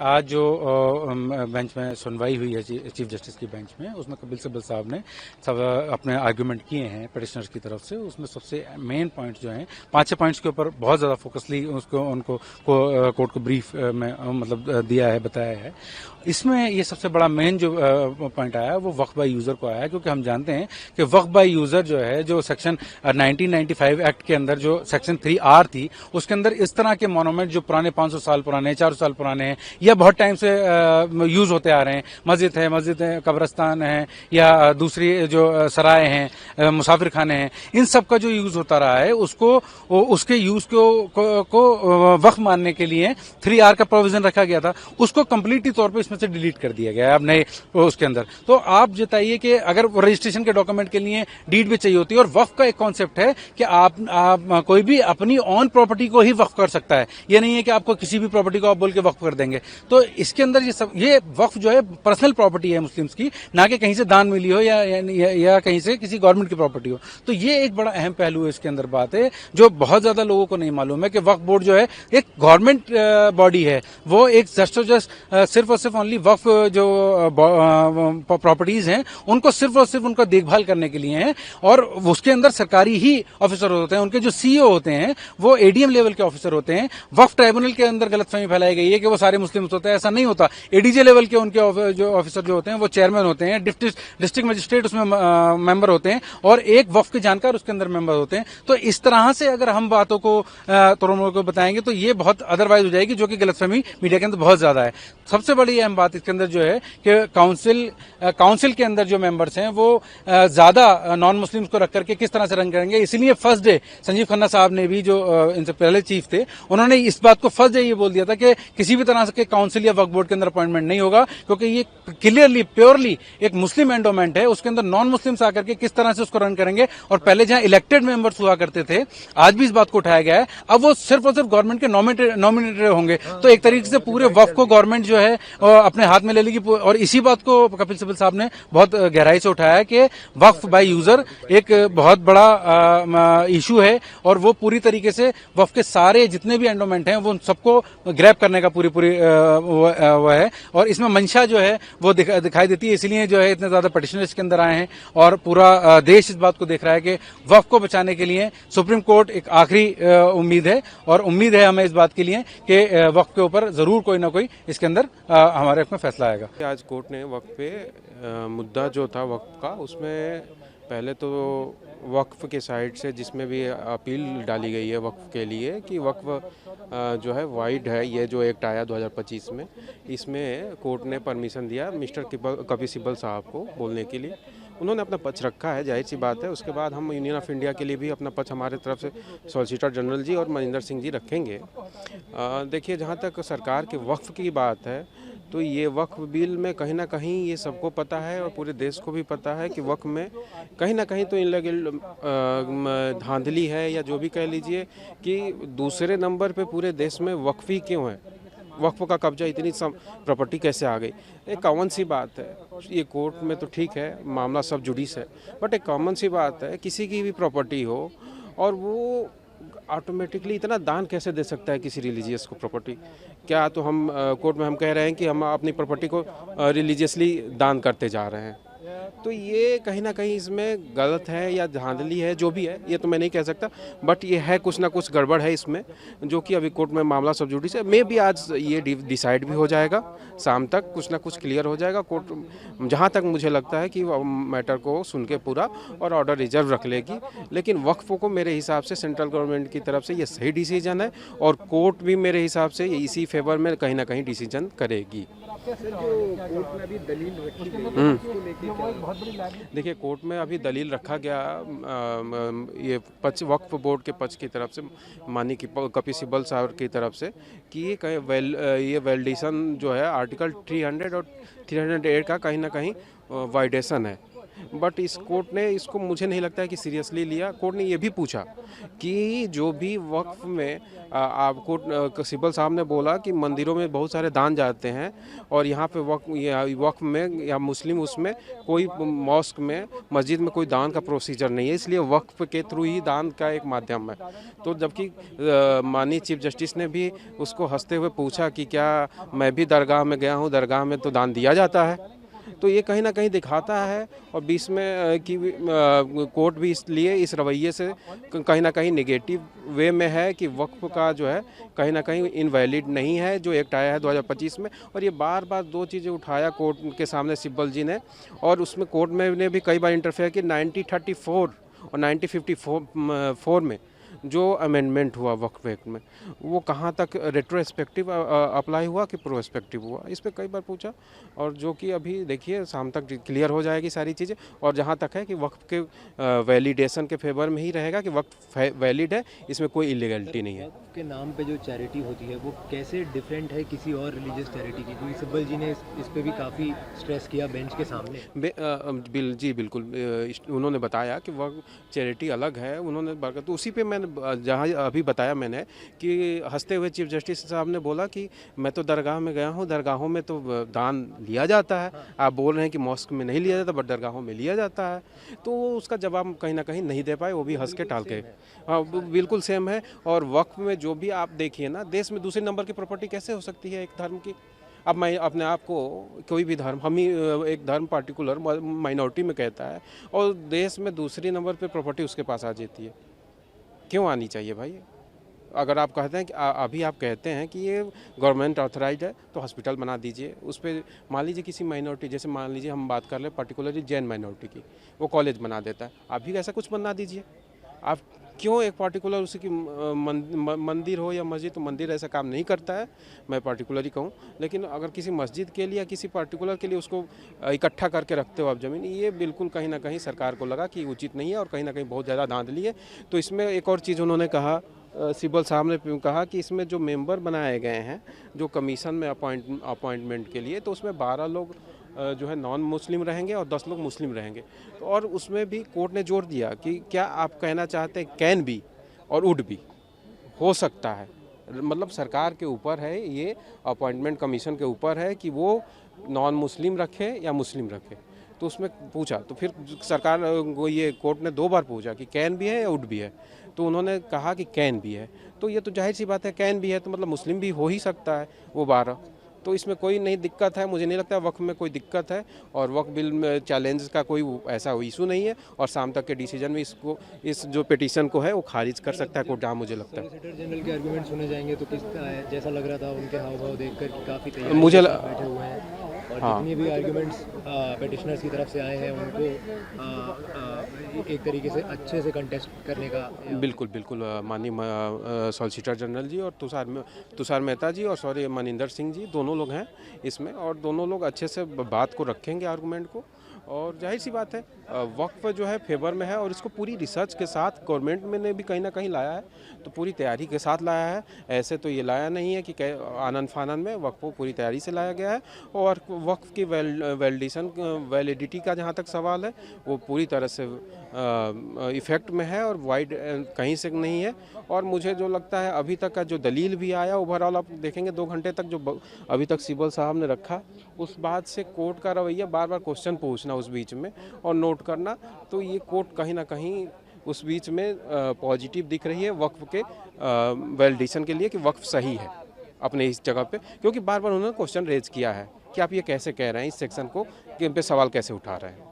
आज जो बेंच में सुनवाई हुई है चीफ जस्टिस की बेंच में, उसमें कपिल सिब्बल साहब ने सब अपने आर्गुमेंट किए हैं पिटिशनर्स की तरफ से। उसमें सबसे मेन पॉइंट जो हैं 5-6 पॉइंट्स के ऊपर बहुत ज़्यादा फोकसली उनको कोर्ट को ब्रीफ में मतलब दिया है, बताया है। इसमें ये सबसे बड़ा मेन जो पॉइंट आया वो वक्फ बाय यूजर को आया, क्योंकि हम जानते हैं कि वक्फ बाय यूजर जो है, जो सेक्शन 1995 एक्ट के अंदर जो सेक्शन 3R थी, उसके अंदर इस तरह के मोनूमेंट जो पुराने 500 साल पुराने, 400 साल पुराने हैं या बहुत टाइम से यूज होते आ रहे हैं, मस्जिद है, कब्रस्तान है या दूसरी जो सराय हैं, मुसाफिर खाने हैं, इन सब का जो यूज होता रहा है उसको उसके यूज को वक्फ मानने के लिए 3R का प्रोविजन रखा गया था। उसको कंप्लीटली तौर पर इसमें से डिलीट कर दिया गया है अब नए उसके अंदर। तो आप बताइए कि अगर रजिस्ट्रेशन के डॉक्यूमेंट के लिए डीड भी चाहिए होती है, और वक्फ का एक कॉन्सेप्ट है कि आप कोई भी अपनी ऑन प्रॉपर्टी को ही वक्फ कर सकता है। ये नहीं है कि आपको किसी भी प्रॉपर्टी को आप बोल के वक्फ कर देंगे। तो इसके अंदर ये वक्फ जो है पर्सनल प्रॉपर्टी है मुस्लिम्स की, ना कि कहीं से दान मिली हो या कहीं से किसी गवर्नमेंट की प्रॉपर्टी हो। तो ये एक बड़ा अहम पहलू है इसके अंदर बात है, जो बहुत ज्यादा लोगों को नहीं मालूम है कि वक्फ बोर्ड जो है एक गवर्नमेंट बॉडी है। वो एक जस्ट सिर्फ और सिर्फ ओनली वक्फ जो प्रॉपर्टीज हैं उनको सिर्फ और सिर्फ उनका देखभाल करने के लिए है, और उसके अंदर सरकारी ही ऑफिसर होते हैं। उनके जो सीईओ होते हैं वो एडीएम लेवल के ऑफिसर होते हैं। वक्फ ट्राइब्यूनल के अंदर गलतफहमी फैलाई गई है कि वो सारे मुस्लिम होते हैं, ऐसा नहीं होता। एडीजे लेवल के उनके जो ऑफिसर जो होते हैं वो चेयरमैन होते हैं, डिस्ट्रिक्ट मजिस्ट्रेट उसमें मेंबर होते हैं, और एक वक्फ के जानकार उसके अंदर मेंबर होते हैं। तो इस तरह से अगर हम बातों को तोड़ को बताएंगे तो ये बहुत अदरवाइज हो जाएगी, जो कि गलतफहमी मीडिया के अंदर बहुत ज्यादा है। सबसे बड़ी अहम बात इसके अंदर जो है कि काउंसिल के अंदर जो मेंबर्स हैं वो ज्यादा नॉन मुस्लिम्स को रख करके किस तरह से रन करेंगे। इसलिए फर्स्ट डे संजीव खन्ना साहब ने भी, जो इनसे पहले चीफ थे, उन्होंने इस बात को फर्स्ट डे ये बोल दिया था कि किसी भी तरह के काउंसिल या वक्फ बोर्ड के अंदर अपॉइंटमेंट नहीं होगा, क्योंकि ये क्लियरली प्योरली एक मुस्लिम एंडोमेंट है। उसके अंदर नॉन मुस्लिम्स आकर के किस तरह से उसको रन करेंगे। और पहले जहां इलेक्टेड मेंबर्स हुआ करते थे, आज भी इस बात को उठाया गया है, अब वो सिर्फ और सिर्फ गवर्नमेंट के नॉमिनेटेड होंगे। तो एक तरीके से पूरे वक्फ को गवर्नमेंट जो है अपने हाथ में ले लेगी। और इसी बात को कपिल सिब्बल साहब ने बहुत गहराई से उठाया है कि वक्फ बाय यूजर एक बहुत बड़ा इशू है, और वो पूरी तरीके से वक्फ के सारे जितने भी एंडोमेंट हैं वो सबको ग्रैब करने का पूरी वो है। और इसमें मंशा जो है वो दिखाई देती है। इसलिए जो है इतने ज्यादा पिटिशनर इसके अंदर आए हैं, और पूरा देश इस बात को देख रहा है कि वक्फ को बचाने के लिए सुप्रीम कोर्ट एक आखिरी उम्मीद है, और उम्मीद है हमें इस बात के लिए कि वक्फ के ऊपर जरूर कोई ना कोई इसके अंदर हमारे में फैसला आएगा। आज कोर्ट ने वक्फ पे मुद्दा जो था वक्फ का, उसमें पहले तो वक्फ के साइड से जिसमें भी अपील डाली गई है वक्फ के लिए कि वक्फ जो है वाइड है, ये जो एक्ट आया 2025 में, इसमें कोर्ट ने परमिशन दिया मिस्टर कपिल सिब्बल साहब को बोलने के लिए। उन्होंने अपना पक्ष रखा है, जाहिर सी बात है। उसके बाद हम यूनियन ऑफ इंडिया के लिए भी अपना पक्ष हमारे तरफ से सॉलिसिटर जनरल जी और मनिंदर सिंह जी रखेंगे। देखिए, जहाँ तक सरकार के वक्फ की बात है, तो ये वक्फ बिल में कहीं ना कहीं ये सबको पता है और पूरे देश को भी पता है कि वक्फ में कहीं ना कहीं तो इनलीगल धांधली है, या जो भी कह लीजिए, कि दूसरे नंबर पे पूरे देश में वक्फ ही क्यों है, वक्फ का कब्जा इतनी प्रॉपर्टी कैसे आ गई। एक कॉमन सी बात है, ये कोर्ट में तो ठीक है, मामला सब जुडिस है, बट एक कॉमन सी बात है, किसी की भी प्रॉपर्टी हो और वो ऑटोमेटिकली इतना दान कैसे दे सकता है किसी रिलीजियस को प्रॉपर्टी। क्या तो हम कोर्ट में हम कह रहे हैं कि हम अपनी प्रॉपर्टी को रिलीजियसली दान करते जा रहे हैं, तो ये कहीं ना कहीं इसमें गलत है या धांधली है, जो भी है, ये तो मैं नहीं कह सकता, बट ये है कुछ ना कुछ गड़बड़ है इसमें, जो कि अभी कोर्ट में मामला सब जुडिस है। मे भी आज ये डिसाइड भी हो जाएगा, शाम तक कुछ ना कुछ क्लियर हो जाएगा। कोर्ट जहाँ तक मुझे लगता है कि मैटर को सुन के पूरा और ऑर्डर रिजर्व रख लेगी। लेकिन वक्फ को मेरे हिसाब से सेंट्रल गवर्नमेंट की तरफ से ये सही डिसीजन है, और कोर्ट भी मेरे हिसाब से इसी फेवर में कहीं ना कहीं डिसीजन करेगी। देखिए, कोर्ट में अभी दलील रखा गया ये पक्ष, वक्फ बोर्ड के पक्ष की तरफ से, माननीय कपिल सिब्बल साहब की तरफ से, कि ये वैलिडेशन जो है आर्टिकल 300 और 308 का कहीं ना कहीं वाइडेशन है। बट इस कोर्ट ने इसको मुझे नहीं लगता है कि सीरियसली लिया। कोर्ट ने ये भी पूछा कि जो भी वक्फ में आपको सिब्बल साहब ने बोला कि मंदिरों में बहुत सारे दान जाते हैं और यहाँ पे वक्फ में या मुस्लिम उसमें कोई मॉस्क में मस्जिद में कोई दान का प्रोसीजर नहीं है, इसलिए वक्फ के थ्रू ही दान का एक माध्यम है। तो जबकि माननीय चीफ जस्टिस ने भी उसको हंसते हुए पूछा कि क्या मैं भी दरगाह में गया हूँ, दरगाह में तो दान दिया जाता है। तो ये कहीं ना कहीं दिखाता है और बीच में कि कोर्ट भी इसलिए इस रवैये से कहीं ना कहीं नेगेटिव वे में है कि वक्फ का जो है कहीं ना कहीं इनवैलिड नहीं है जो एक्ट आया है 2025 में। और ये बार बार दो चीज़ें उठाया कोर्ट के सामने सिब्बल जी ने, और उसमें कोर्ट में ने भी कई बार इंटरफेयर कि 1934 और 1954 में जो अमेंडमेंट हुआ वक्फ एक्ट में वो कहाँ तक रेट्रोस्पेक्टिव अप्लाई हुआ कि प्रोस्पेक्टिव हुआ, इस पे कई बार पूछा। और जो कि अभी देखिए शाम तक क्लियर हो जाएगी सारी चीज़ें। और जहाँ तक है कि वक्फ के वैलिडेशन के फेवर में ही रहेगा कि वक्फ वैलिड है, इसमें कोई इलीगलिटी नहीं है। वक्फ के नाम पे जो चैरिटी होती है वो कैसे डिफरेंट है किसी और रिलीजियस चैरिटी की, क्योंकि सिब्बल जी ने इस पे भी काफ़ी स्ट्रेस किया बेंच के सामने। जी बिल्कुल, उन्होंने बताया कि वह चैरिटी अलग है। उन्होंने तो उसी पे मैंने जहाँ अभी बताया मैंने कि हंसते हुए चीफ जस्टिस साहब ने बोला कि मैं तो दरगाह में गया हूँ, दरगाहों में तो दान लिया जाता है। आप बोल रहे हैं कि मॉस्क में नहीं लिया जाता बट दरगाहों में लिया जाता है। तो उसका जवाब कहीं ना कहीं नहीं दे पाए, वो भी हंस के टाल के। हाँ बिल्कुल सेम है। और वक्फ में जो भी आप देखिए ना, देश में दूसरे नंबर की प्रॉपर्टी कैसे हो सकती है एक धर्म की। अब मैं अपने आप को कोई भी धर्म, हम ही एक धर्म पार्टिकुलर माइनॉरिटी में कहता है और देश में दूसरी नंबर पे प्रॉपर्टी उसके पास आ जाती है। क्यों आनी चाहिए भाई? अगर आप कहते हैं कि अभी आप कहते हैं कि ये गवर्नमेंट ऑथराइज्ड है तो हॉस्पिटल बना दीजिए उस पर। मान लीजिए किसी माइनॉरिटी, जैसे मान लीजिए हम बात कर लें पर्टिकुलरली जैन माइनॉरिटी की, वो कॉलेज बना देता है, आप भी ऐसा कुछ बना दीजिए। आप क्यों एक पार्टिकुलर उसी की मंदिर हो या मस्जिद, तो मंदिर ऐसा काम नहीं करता है, मैं पार्टिकुलरली कहूँ। लेकिन अगर किसी मस्जिद के लिए या किसी पार्टिकुलर के लिए उसको इकट्ठा करके रखते हो आप ज़मीन, ये बिल्कुल कहीं ना कहीं सरकार को लगा कि उचित नहीं है और कहीं ना कहीं बहुत ज़्यादा धांधली है। तो इसमें एक और चीज़ उन्होंने कहा, सिब्बल साहब ने कहा कि इसमें जो मेंबर बनाए गए हैं जो कमीशन में अपॉइंटमेंट के लिए, तो उसमें 12 लोग जो है नॉन मुस्लिम रहेंगे और 10 लोग मुस्लिम रहेंगे। तो और उसमें भी कोर्ट ने जोर दिया कि क्या आप कहना चाहते हैं कैन बी और वुड भी हो सकता है, मतलब सरकार के ऊपर है, ये अपॉइंटमेंट कमीशन के ऊपर है कि वो नॉन मुस्लिम रखे या मुस्लिम रखे। तो उसमें पूछा, तो फिर सरकार को ये कोर्ट ने 2 बार पूछा कि कैन भी है या वुड भी है, तो उन्होंने कहा कि कैन भी है। तो ये तो जाहिर सी बात है, कैन भी है तो मतलब मुस्लिम भी हो ही सकता है वो 12। तो इसमें कोई नहीं दिक्कत है, मुझे नहीं लगता वक्फ में कोई दिक्कत है। और वक्फ बिल में चैलेंज का कोई ऐसा इशू नहीं है और शाम तक के डिसीजन में इसको, इस जो पिटीशन को है वो खारिज कर सकता है कोर्ट, जहाँ मुझे लगता है। सॉलिसिटर जनरल के आर्गुमेंट सुने जाएंगे तो किस जैसा लग रहा था उनके हाव भाव देखकर कि काफ़ी तैयार मुझे बैठे हुए हैं और हाँ। जितनी भी आर्गुमेंट्स पेटिशनर्स की तरफ से आए हैं उनको एक तरीके से अच्छे से कंटेस्ट करने का। बिल्कुल बिल्कुल, माननीय सॉलिसिटर जनरल जी और तुषार मेहता जी और मनिंदर सिंह जी, दोनों लोग हैं इसमें और दोनों लोग अच्छे से बात को रखेंगे आर्गूमेंट को। और जाहिर सी बात है वक्फ जो है फेवर में है और इसको पूरी रिसर्च के साथ गवर्नमेंट में ने भी कहीं ना कहीं लाया है, तो पूरी तैयारी के साथ लाया है। ऐसे तो ये लाया नहीं है कि आनंद फानन में, वक्फ को पूरी तैयारी से लाया गया है। और वक्फ की वैलिडिटी का जहाँ तक सवाल है वो पूरी तरह से इफेक्ट में है और वाइड कहीं से नहीं है। और मुझे जो लगता है अभी तक का जो दलील भी आया ओवरऑल आप देखेंगे 2 घंटे तक जो अभी तक सिब्बल साहब ने रखा, उस बात से कोर्ट का रवैया बार बार क्वेश्चन पूछना उस बीच में और नोट करना, तो ये कोर्ट कहीं ना कहीं उस बीच में पॉजिटिव दिख रही है वक्फ के वैलिडेशन के लिए कि वक्फ सही है अपने इस जगह पे। क्योंकि बार बार उन्होंने क्वेश्चन रेज किया है कि आप ये कैसे कह रहे हैं इस सेक्शन को, कि इन पे सवाल कैसे उठा रहे हैं।